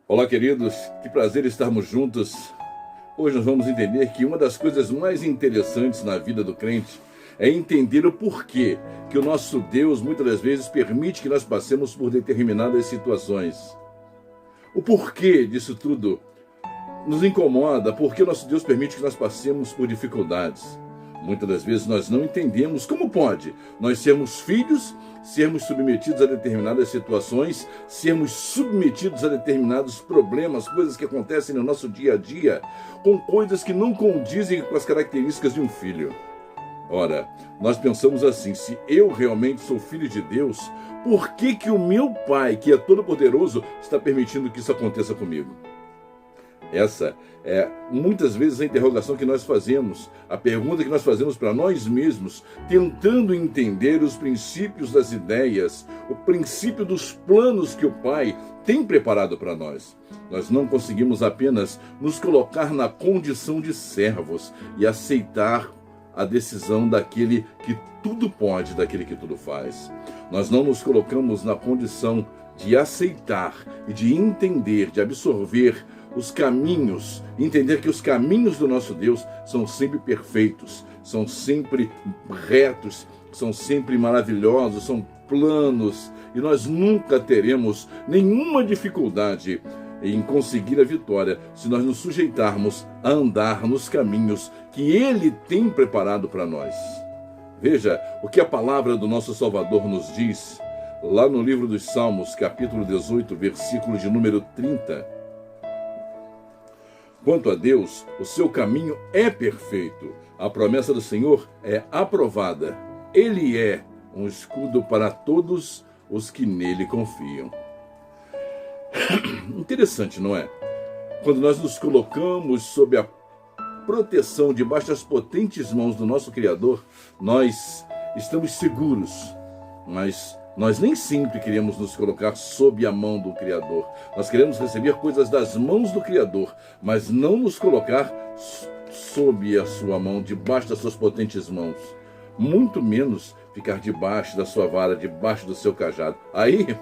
Olá, queridos, que prazer estarmos juntos. Hoje nós vamos entender que uma das coisas mais interessantes na vida do crente é entender o porquê que o nosso Deus muitas das vezes permite que nós passemos por determinadas situações. O porquê disso tudo nos incomoda, porque o nosso Deus permite que nós passemos por dificuldades. Muitas das vezes nós não entendemos como pode nós sermos filhos, sermos submetidos a determinadas situações, sermos submetidos a determinados problemas, coisas que acontecem no nosso dia a dia, com coisas que não condizem com as características de um filho. Ora, nós pensamos assim: se eu realmente sou filho de Deus, por que o meu Pai, que é todo-poderoso, está permitindo que isso aconteça comigo? Essa é muitas vezes a interrogação que nós fazemos, a pergunta que nós fazemos para nós mesmos, tentando entender os princípios das ideias, o princípio dos planos que o Pai tem preparado para nós. Nós não conseguimos apenas nos colocar na condição de servos e aceitar a decisão daquele que tudo pode, daquele que tudo faz. Nós não nos colocamos na condição de aceitar e de entender, de absorver os caminhos, entender que os caminhos do nosso Deus são sempre perfeitos, são sempre retos, são sempre maravilhosos, são planos, e nós nunca teremos nenhuma dificuldade em conseguir a vitória se nós nos sujeitarmos a andar nos caminhos que Ele tem preparado para nós. Veja o que a palavra do nosso Salvador nos diz, lá no livro dos Salmos, capítulo 18, versículo de número 30. Quanto a Deus, o seu caminho é perfeito. A promessa do Senhor é aprovada. Ele é um escudo para todos os que nele confiam. Interessante, não é? Quando nós nos colocamos sob a proteção, debaixo das potentes mãos do nosso Criador, nós estamos seguros, mas nós nem sempre queremos nos colocar sob a mão do Criador. Nós queremos receber coisas das mãos do Criador, mas não nos colocar sob a sua mão, debaixo das suas potentes mãos. Muito menos ficar debaixo da sua vara, debaixo do seu cajado. Aí,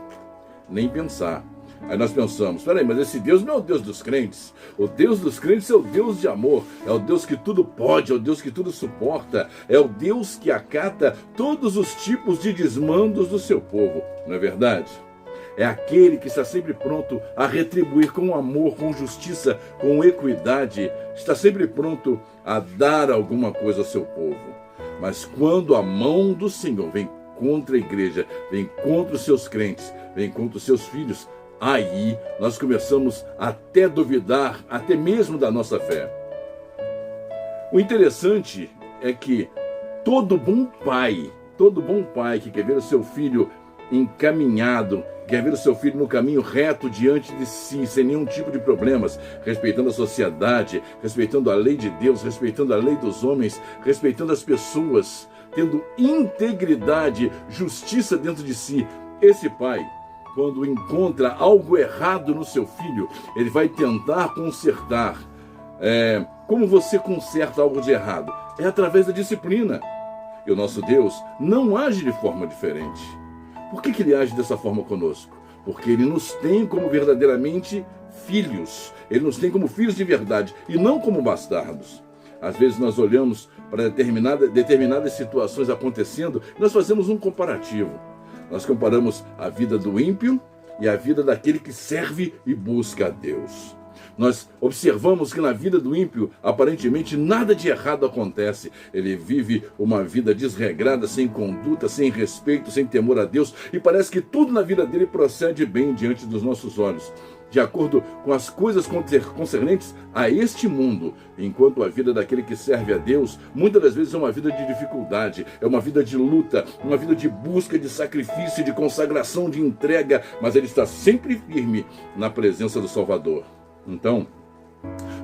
nem pensar. Aí nós pensamos: peraí, mas esse Deus não é o Deus dos crentes. O Deus dos crentes é o Deus de amor, é o Deus que tudo pode, é o Deus que tudo suporta, é o Deus que acata todos os tipos de desmandos do seu povo, não é verdade? É aquele que está sempre pronto a retribuir com amor, com justiça, com equidade, está sempre pronto a dar alguma coisa ao seu povo. Mas quando a mão do Senhor vem contra a igreja, vem contra os seus crentes, vem contra os seus filhos, aí nós começamos até duvidar, até mesmo da nossa fé. O interessante é que todo bom pai que quer ver o seu filho encaminhado, quer ver o seu filho no caminho reto diante de si, sem nenhum tipo de problemas, respeitando a sociedade, respeitando a lei de Deus, respeitando a lei dos homens, respeitando as pessoas, tendo integridade, justiça dentro de si, esse pai, quando encontra algo errado no seu filho, ele vai tentar consertar. Como você conserta algo de errado? É através da disciplina. E o nosso Deus não age de forma diferente. Por que ele age dessa forma conosco? Porque ele nos tem como verdadeiramente filhos. Ele nos tem como filhos de verdade e não como bastardos. Às vezes nós olhamos para determinadas situações acontecendo e nós fazemos um comparativo. Nós comparamos a vida do ímpio e a vida daquele que serve e busca a Deus. Nós observamos que na vida do ímpio, aparentemente, nada de errado acontece. Ele vive uma vida desregrada, sem conduta, sem respeito, sem temor a Deus. E parece que tudo na vida dele procede bem diante dos nossos olhos, de acordo com as coisas concernentes a este mundo, enquanto a vida daquele que serve a Deus, muitas das vezes é uma vida de dificuldade, é uma vida de luta, uma vida de busca, de sacrifício, de consagração, de entrega, mas ele está sempre firme na presença do Salvador. Então,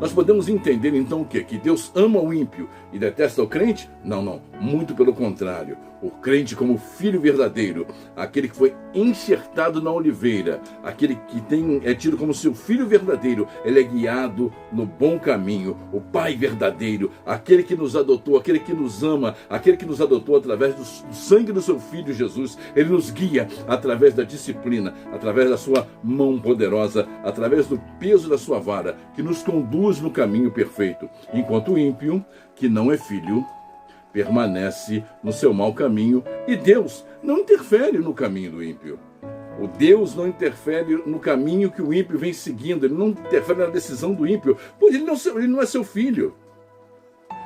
Nós podemos entender então o quê? Que Deus ama o ímpio e detesta o crente? Não, muito pelo contrário. O crente como filho verdadeiro, aquele que foi enxertado na oliveira, aquele que é tido como seu filho verdadeiro, ele é guiado no bom caminho. O Pai verdadeiro, aquele que nos adotou, aquele que nos ama, aquele que nos adotou através do sangue do seu Filho Jesus, ele nos guia através da disciplina, através da sua mão poderosa, através do peso da sua vara, que nos conduz no caminho perfeito. Enquanto o ímpio, que não é filho, permanece no seu mau caminho, e Deus não interfere no caminho do ímpio. O Deus não interfere no caminho que o ímpio vem seguindo, ele não interfere na decisão do ímpio, pois ele não é seu filho.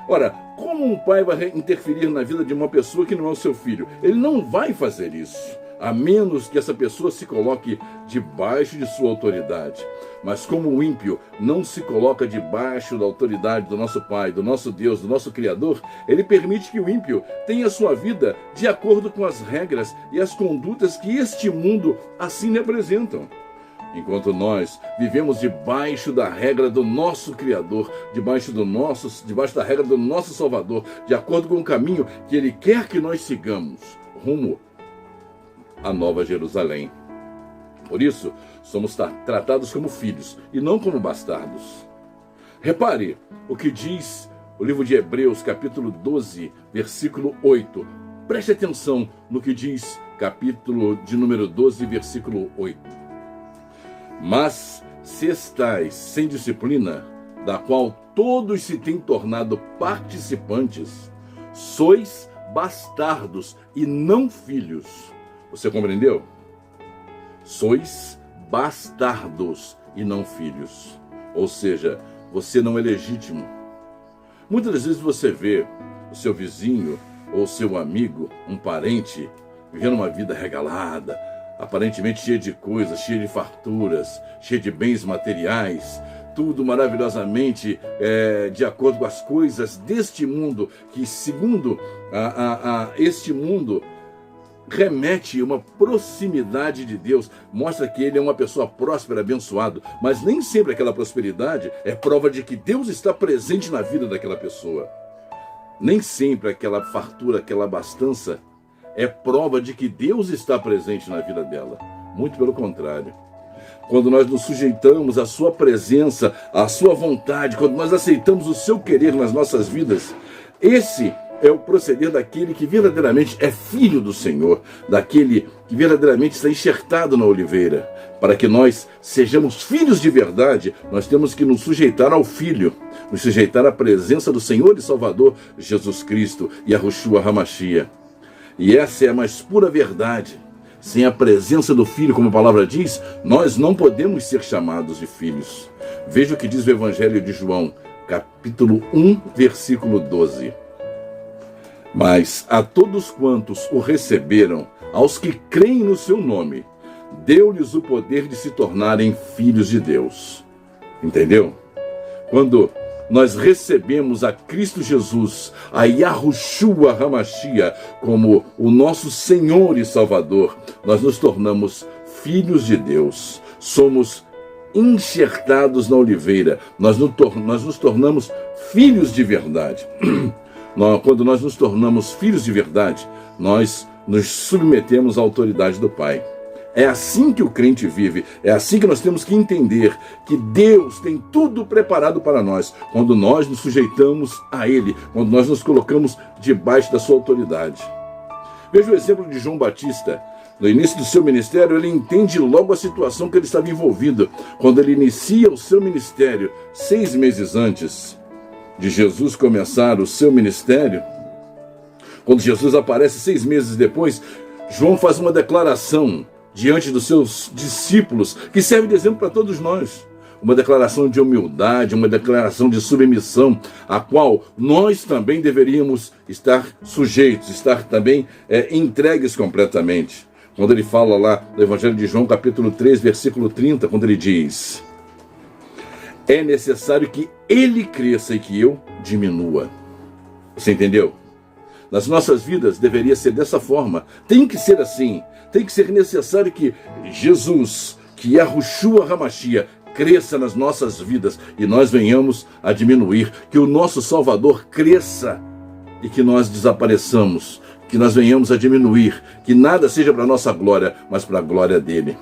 Ora, como um pai vai interferir na vida de uma pessoa que não é o seu filho? Ele não vai fazer isso, a menos que essa pessoa se coloque debaixo de sua autoridade. Mas como o ímpio não se coloca debaixo da autoridade do nosso Pai, do nosso Deus, do nosso Criador, ele permite que o ímpio tenha sua vida de acordo com as regras e as condutas que este mundo assim lhe apresentam. Enquanto nós vivemos debaixo da regra do nosso Criador, debaixo da regra do nosso Salvador, de acordo com o caminho que Ele quer que nós sigamos, rumo à Nova Jerusalém. Por isso, somos tratados como filhos e não como bastardos. Repare o que diz o livro de Hebreus, capítulo 12, versículo 8. Preste atenção no que diz capítulo de número 12, versículo 8. Mas se estais sem disciplina, da qual todos se têm tornado participantes, sois bastardos e não filhos. Você compreendeu? Sois bastardos e não filhos. Ou seja, você não é legítimo. Muitas das vezes você vê o seu vizinho ou seu amigo, um parente, vivendo uma vida regalada, aparentemente cheia de coisas, cheia de farturas, cheia de bens materiais, tudo maravilhosamente de acordo com as coisas deste mundo, que segundo este mundo remete uma proximidade de Deus, mostra que ele é uma pessoa próspera, abençoado, mas nem sempre aquela prosperidade é prova de que Deus está presente na vida daquela pessoa. Nem sempre aquela fartura, aquela abastança é prova de que Deus está presente na vida dela. Muito pelo contrário. Quando nós nos sujeitamos à sua presença, à sua vontade, quando nós aceitamos o seu querer nas nossas vidas, esse é o proceder daquele que verdadeiramente é filho do Senhor, daquele que verdadeiramente está enxertado na oliveira. Para que nós sejamos filhos de verdade, nós temos que nos sujeitar ao Filho, nos sujeitar à presença do Senhor e Salvador Jesus Cristo, Yahushua HaMashiach. E essa é a mais pura verdade. Sem a presença do Filho, como a palavra diz, nós não podemos ser chamados de filhos. Veja o que diz o Evangelho de João, capítulo 1, versículo 12. Mas a todos quantos o receberam, aos que creem no seu nome, deu-lhes o poder de se tornarem filhos de Deus. Entendeu? Quando nós recebemos a Cristo Jesus, a Yahushua HaMashiach, como o nosso Senhor e Salvador, nós nos tornamos filhos de Deus. Somos enxertados na oliveira. Nós nos tornamos filhos de verdade. Quando nós nos tornamos filhos de verdade, nós nos submetemos à autoridade do Pai. É assim que o crente vive, é assim que nós temos que entender que Deus tem tudo preparado para nós, quando nós nos sujeitamos a Ele, quando nós nos colocamos debaixo da sua autoridade. Veja o exemplo de João Batista. No início do seu ministério, ele entende logo a situação que ele estava envolvido, quando ele inicia o seu ministério 6 meses antes de Jesus começar o seu ministério. Quando Jesus aparece 6 meses depois, João faz uma declaração diante dos seus discípulos, que serve de exemplo para todos nós. Uma declaração de humildade, uma declaração de submissão, a qual nós também deveríamos estar sujeitos, estar também entregues completamente. Quando ele fala lá no Evangelho de João, capítulo 3, versículo 30, quando ele diz: é necessário que ele cresça e que eu diminua. Você entendeu? Nas nossas vidas deveria ser dessa forma. Tem que ser assim. Tem que ser necessário que Jesus, que Yahushua HaMashiach, cresça nas nossas vidas e nós venhamos a diminuir, que o nosso Salvador cresça e que nós desapareçamos, que nós venhamos a diminuir, que nada seja para a nossa glória, mas para a glória dele.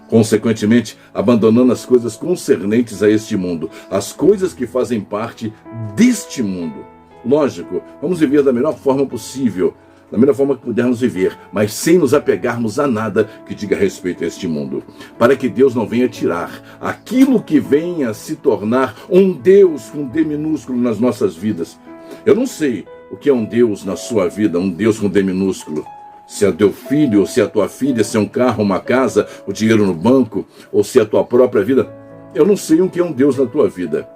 Consequentemente, abandonando as coisas concernentes a este mundo, as coisas que fazem parte deste mundo. Lógico, vamos viver da melhor forma possível, da melhor forma que pudermos viver, mas sem nos apegarmos a nada que diga respeito a este mundo, para que Deus não venha tirar aquilo que venha se tornar um Deus com D minúsculo nas nossas vidas. Eu não sei o que é um Deus na sua vida, um Deus com D minúsculo. Se é teu filho, ou se é a tua filha, se é um carro, uma casa, o dinheiro no banco, ou se é a tua própria vida. Eu não sei o que é um Deus na tua vida.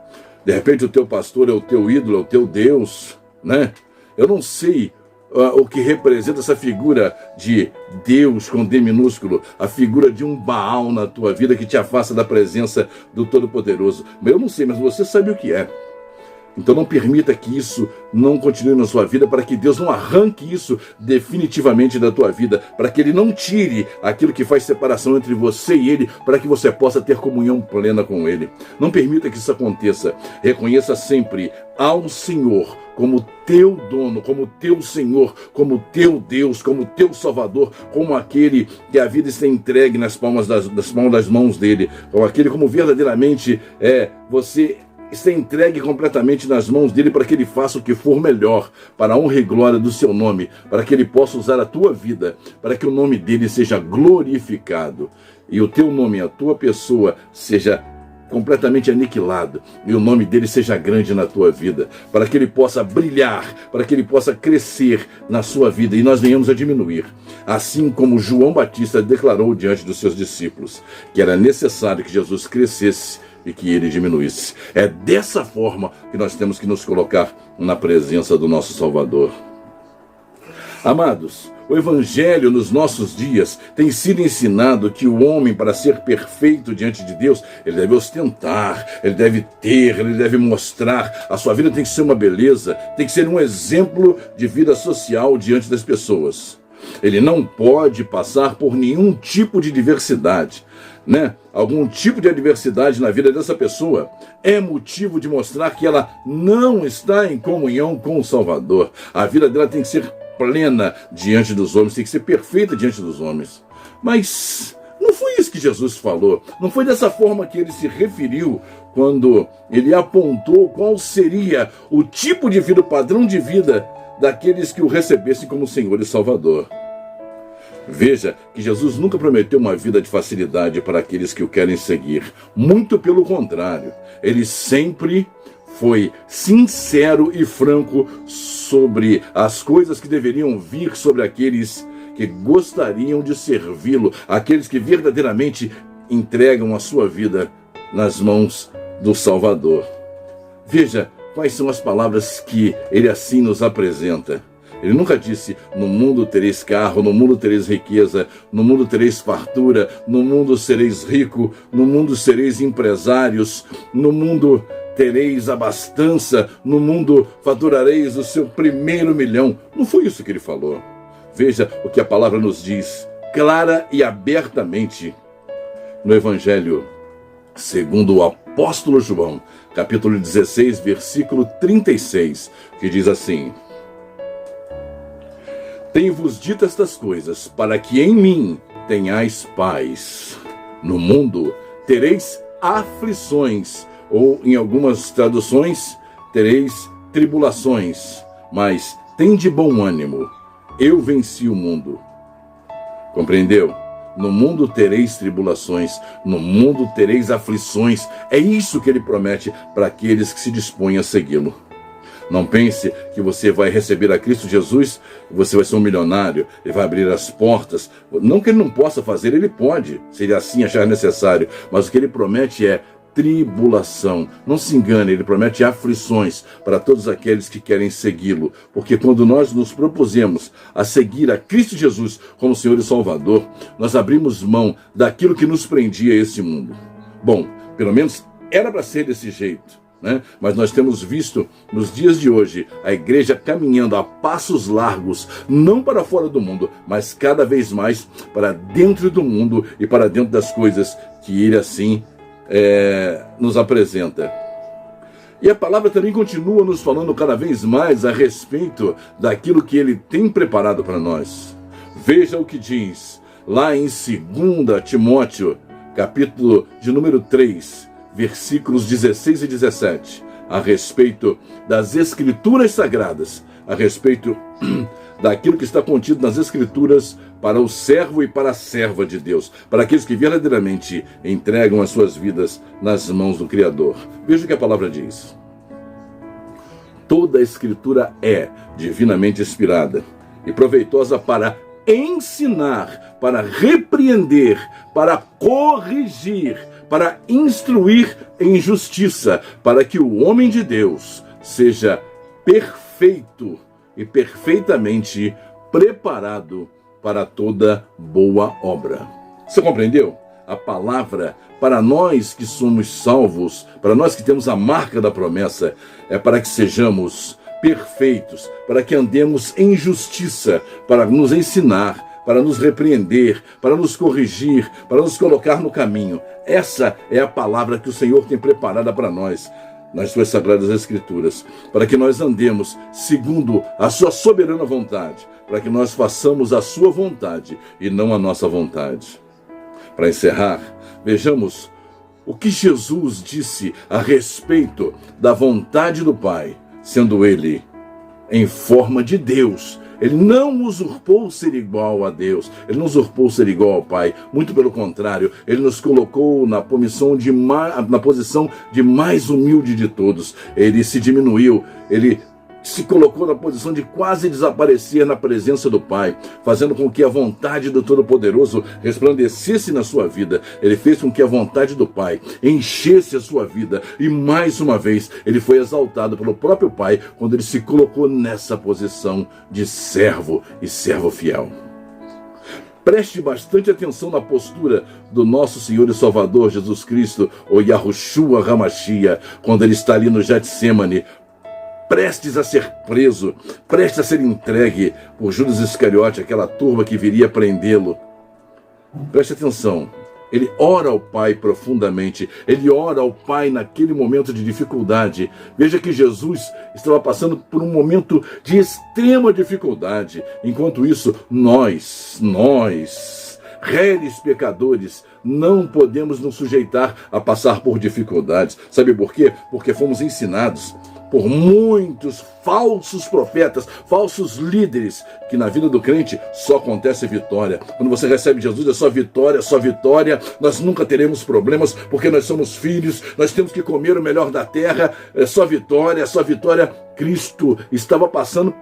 De repente o teu pastor é o teu ídolo, é o teu Deus, né? Eu não sei o que representa essa figura de Deus com D minúsculo, a figura de um Baal na tua vida que te afasta da presença do Todo-Poderoso. Eu não sei, mas você sabe o que é. Então não permita que isso não continue na sua vida, para que Deus não arranque isso definitivamente da tua vida, para que Ele não tire aquilo que faz separação entre você e Ele, para que você possa ter comunhão plena com Ele. Não permita que isso aconteça. Reconheça sempre ao Senhor como teu dono, como teu Senhor, como teu Deus, como teu Salvador, como aquele que a vida está entregue nas palmas das mãos dele, como aquele como verdadeiramente você está entregue completamente nas mãos dele, para que ele faça o que for melhor para a honra e glória do seu nome, para que ele possa usar a tua vida, para que o nome dele seja glorificado e o teu nome, a tua pessoa, seja completamente aniquilado e o nome dele seja grande na tua vida, para que ele possa brilhar, para que ele possa crescer na sua vida e nós venhamos a diminuir, assim como João Batista declarou diante dos seus discípulos que era necessário que Jesus crescesse e que ele diminuísse. É dessa forma que nós temos que nos colocar na presença do nosso Salvador. Amados, o Evangelho nos nossos dias tem sido ensinado que o homem, para ser perfeito diante de Deus, ele deve ostentar, ele deve ter, ele deve mostrar. A sua vida tem que ser uma beleza, tem que ser um exemplo de vida social diante das pessoas. Ele não pode passar por nenhum tipo de diversidade, né? Algum tipo de adversidade na vida dessa pessoa é motivo de mostrar que ela não está em comunhão com o Salvador. A vida dela tem que ser plena diante dos homens, tem que ser perfeita diante dos homens. Mas não foi isso que Jesus falou, não foi dessa forma que ele se referiu quando ele apontou qual seria o tipo de vida, o padrão de vida daqueles que o recebessem como Senhor e Salvador. Veja que Jesus nunca prometeu uma vida de facilidade para aqueles que o querem seguir. Muito pelo contrário, ele sempre foi sincero e franco sobre as coisas que deveriam vir sobre aqueles que gostariam de servi-lo, aqueles que verdadeiramente entregam a sua vida nas mãos do Salvador. Veja quais são as palavras que ele assim nos apresenta. Ele nunca disse: no mundo tereis carro, no mundo tereis riqueza, no mundo tereis fartura, no mundo sereis rico, no mundo sereis empresários, no mundo tereis abastança, no mundo faturareis o seu primeiro milhão. Não foi isso que ele falou. Veja o que a palavra nos diz, clara e abertamente, no Evangelho segundo o apóstolo João, capítulo 16, versículo 36, que diz assim: tenho-vos dito estas coisas, para que em mim tenhais paz. No mundo tereis aflições, ou em algumas traduções, tereis tribulações, mas tende bom ânimo, eu venci o mundo. Compreendeu? No mundo tereis tribulações, no mundo tereis aflições. É isso que ele promete para aqueles que se dispõem a segui-lo. Não pense que você vai receber a Cristo Jesus, você vai ser um milionário, ele vai abrir as portas. Não que ele não possa fazer, ele pode, se ele assim achar necessário. Mas o que ele promete é tribulação. Não se engane, ele promete aflições para todos aqueles que querem segui-lo. Porque quando nós nos propusemos a seguir a Cristo Jesus como Senhor e Salvador, nós abrimos mão daquilo que nos prendia a esse mundo. Bom, pelo menos era para ser desse jeito, né? Mas nós temos visto nos dias de hoje a igreja caminhando a passos largos, não para fora do mundo, mas cada vez mais para dentro do mundo e para dentro das coisas que ele assim nos apresenta. E a palavra também continua nos falando cada vez mais a respeito daquilo que ele tem preparado para nós. Veja o que diz lá em 2 Timóteo, capítulo de número 3, versículos 16 e 17, a respeito das Escrituras Sagradas, a respeito daquilo que está contido nas Escrituras para o servo e para a serva de Deus, para aqueles que verdadeiramente entregam as suas vidas nas mãos do Criador. Veja o que a palavra diz. Toda a Escritura é divinamente inspirada e proveitosa para ensinar, para repreender, para corrigir, para instruir em justiça, para que o homem de Deus seja perfeito e perfeitamente preparado para toda boa obra. Você compreendeu? A palavra, para nós que somos salvos, para nós que temos a marca da promessa, é para que sejamos perfeitos, para que andemos em justiça, para nos ensinar, para nos repreender, para nos corrigir, para nos colocar no caminho. Essa é a palavra que o Senhor tem preparada para nós nas suas sagradas Escrituras, para que nós andemos segundo a sua soberana vontade, para que nós façamos a sua vontade e não a nossa vontade. Para encerrar, vejamos o que Jesus disse a respeito da vontade do Pai, sendo ele em forma de Deus. Ele não usurpou ser igual a Deus, ele não usurpou ser igual ao Pai, muito pelo contrário, ele nos colocou na posição de mais humilde de todos. Ele se diminuiu, ele se colocou na posição de quase desaparecer na presença do Pai, fazendo com que a vontade do Todo-Poderoso resplandecesse na sua vida. Ele fez com que a vontade do Pai enchesse a sua vida, e mais uma vez ele foi exaltado pelo próprio Pai quando ele se colocou nessa posição de servo e servo fiel. Preste bastante atenção na postura do nosso Senhor e Salvador Jesus Cristo, o Yahushua HaMashiach, quando ele está ali no Getsêmani, prestes a ser preso, prestes a ser entregue por Judas Iscariote, aquela turba que viria prendê-lo. Preste atenção, ele ora ao Pai profundamente, ele ora ao Pai naquele momento de dificuldade. Veja que Jesus estava passando por um momento de extrema dificuldade. Enquanto isso, nós, réis pecadores, não podemos nos sujeitar a passar por dificuldades. Sabe por quê? Porque fomos ensinados por muitos falsos profetas, falsos líderes, que na vida do crente só acontece vitória. Quando você recebe Jesus, é só vitória, nós nunca teremos problemas, porque nós somos filhos, nós temos que comer o melhor da terra, é só vitória. Cristo estava passando,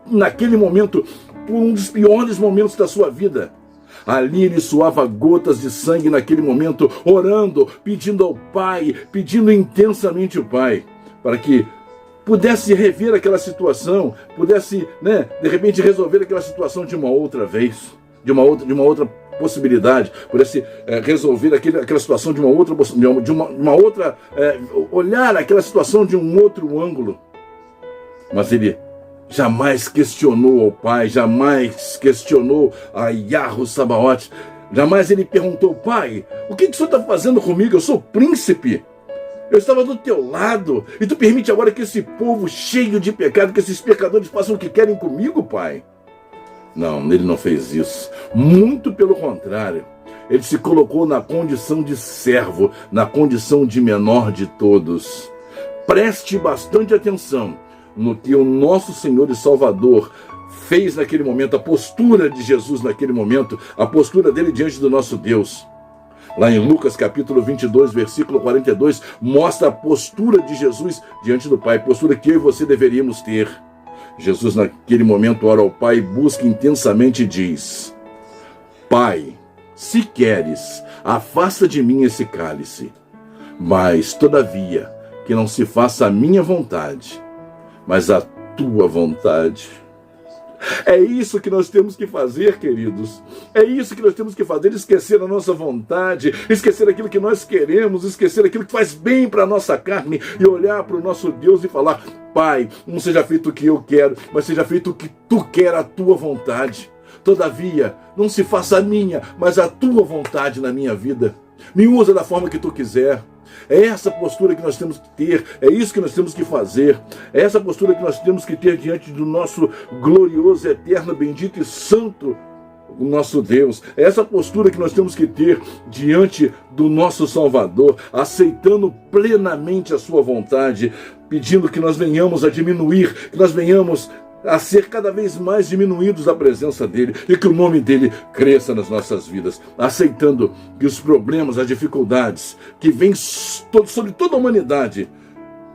naquele momento, por um dos piores momentos da sua vida. Ali ele suava gotas de sangue naquele momento, orando, pedindo ao Pai, pedindo intensamente o Pai, para que pudesse rever aquela situação, pudesse, de repente resolver aquela situação de uma outra vez, de uma outra possibilidade, pudesse resolver aquela situação de uma outra, olhar aquela situação de um outro ângulo. Mas ele jamais questionou ao Pai, jamais questionou a Yahu Sabaoth, jamais ele perguntou: Pai, o que o Senhor está fazendo comigo? Eu sou príncipe. Eu estava do teu lado, e tu permite agora que esse povo cheio de pecado, que esses pecadores façam o que querem comigo, Pai? Não, ele não fez isso. Muito pelo contrário. Ele se colocou na condição de servo, na condição de menor de todos. Preste bastante atenção no que o nosso Senhor e Salvador fez naquele momento, a postura de Jesus naquele momento, a postura dele diante do nosso Deus. Lá em Lucas capítulo 22, versículo 42, mostra a postura de Jesus diante do Pai, postura que eu e você deveríamos ter. Jesus naquele momento ora ao Pai, busca intensamente e diz: Pai, se queres, afasta de mim esse cálice, mas todavia que não se faça a minha vontade, mas a tua vontade. É isso que nós temos que fazer, queridos. É isso que nós temos que fazer, esquecer a nossa vontade, esquecer aquilo que nós queremos, esquecer aquilo que faz bem para a nossa carne e olhar para o nosso Deus e falar: Pai, não seja feito o que eu quero, mas seja feito o que tu quer, a tua vontade. Todavia, não se faça a minha, mas a tua vontade na minha vida. Me usa da forma que tu quiser. É essa postura que nós temos que ter, é isso que nós temos que fazer, é essa postura que nós temos que ter diante do nosso glorioso, eterno, bendito e santo, o nosso Deus. É essa postura que nós temos que ter diante do nosso Salvador, aceitando plenamente a sua vontade, pedindo que nós venhamos a diminuir, que nós venhamos a ser cada vez mais diminuídos da presença dele e que o nome dele cresça nas nossas vidas, aceitando que os problemas, as dificuldades que vêm sobre toda a humanidade,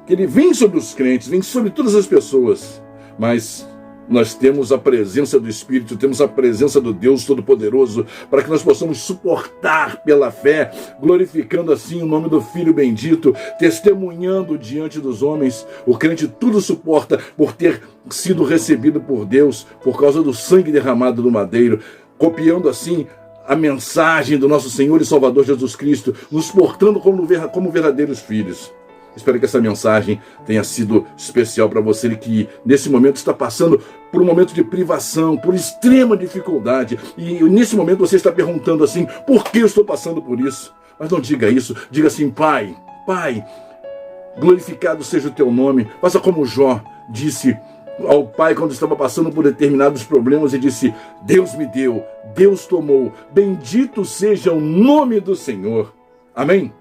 que ele vem sobre os crentes, vem sobre todas as pessoas, mas nós temos a presença do Espírito, temos a presença do Deus Todo-Poderoso, para que nós possamos suportar pela fé, glorificando assim o nome do Filho bendito, testemunhando diante dos homens. O crente tudo suporta por ter sido recebido por Deus, por causa do sangue derramado do madeiro, copiando assim a mensagem do nosso Senhor e Salvador Jesus Cristo, nos portando como verdadeiros filhos. Espero que essa mensagem tenha sido especial para você que nesse momento está passando por um momento de privação, por extrema dificuldade. E nesse momento você está perguntando assim, por que eu estou passando por isso? Mas não diga isso, diga assim, Pai, glorificado seja o teu nome. Faça como Jó disse ao pai quando estava passando por determinados problemas e disse, Deus me deu, Deus tomou, bendito seja o nome do Senhor. Amém?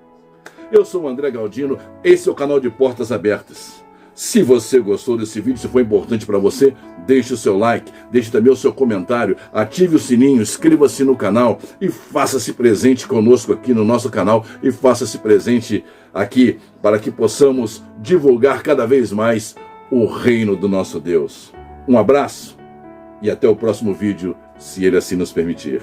Eu sou o André Galdino, esse é o canal de Portas Abertas. Se você gostou desse vídeo, se foi importante para você, deixe o seu like, deixe também o seu comentário, ative o sininho, inscreva-se no canal e faça-se presente conosco aqui no nosso canal e faça-se presente aqui para que possamos divulgar cada vez mais o reino do nosso Deus. Um abraço e até o próximo vídeo, se ele assim nos permitir.